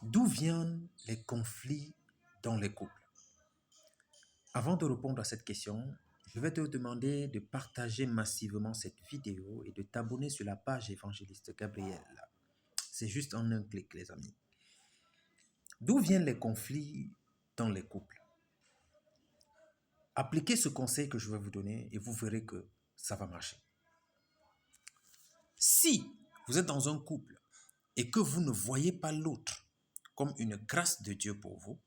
D'où viennent les conflits dans les couples? Avant de répondre à cette question, je vais te demander de partager massivement cette vidéo et de t'abonner sur la page Évangéliste Gabriel. C'est juste en un clic, les amis. D'où viennent les conflits dans les couples? Appliquez ce conseil que je vais vous donner et vous verrez que ça va marcher. Si vous êtes dans un couple et que vous ne voyez pas l'autre comme une grâce de Dieu pour vous,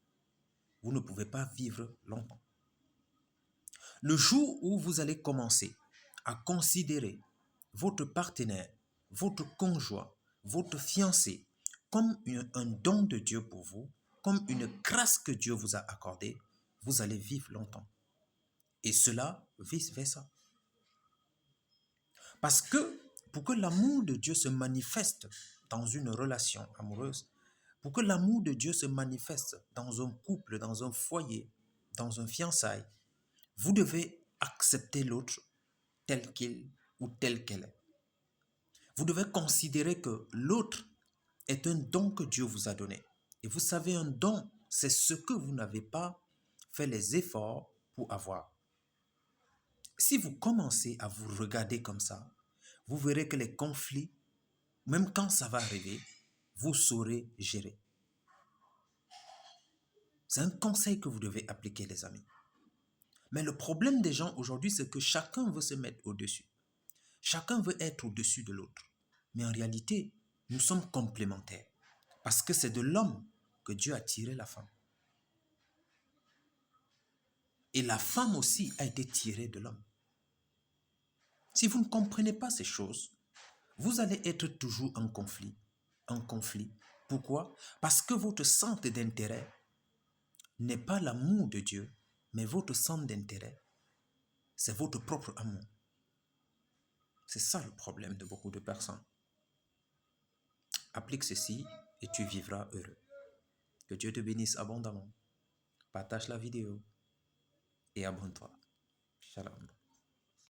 vous ne pouvez pas vivre longtemps. Le jour où vous allez commencer à considérer votre partenaire, votre conjoint, votre fiancé comme un don de Dieu pour vous, comme une grâce que Dieu vous a accordée, vous allez vivre longtemps. Et cela vice-versa. Parce que pour que l'amour de Dieu se manifeste dans une relation amoureuse, pour que l'amour de Dieu se manifeste dans un couple, dans un foyer, dans un fiançailles, vous devez accepter l'autre tel qu'il ou tel qu'elle est. Vous devez considérer que l'autre est un don que Dieu vous a donné. Et vous savez, un don, c'est ce que vous n'avez pas fait les efforts pour avoir. Si vous commencez à vous regarder comme ça, vous verrez que les conflits, même quand ça va arriver, vous saurez gérer. C'est un conseil que vous devez appliquer, les amis. Mais le problème des gens aujourd'hui, c'est que chacun veut se mettre au-dessus. Chacun veut être au-dessus de l'autre. Mais en réalité, nous sommes complémentaires. Parce que c'est de l'homme que Dieu a tiré la femme. Et la femme aussi a été tirée de l'homme. Si vous ne comprenez pas ces choses, vous allez être toujours en conflit. En conflit. Pourquoi? Parce que votre centre d'intérêt n'est pas l'amour de Dieu, mais votre centre d'intérêt, c'est votre propre amour. C'est ça le problème de beaucoup de personnes. Applique ceci et tu vivras heureux. Que Dieu te bénisse abondamment. Partage la vidéo et abonne-toi. Shalom.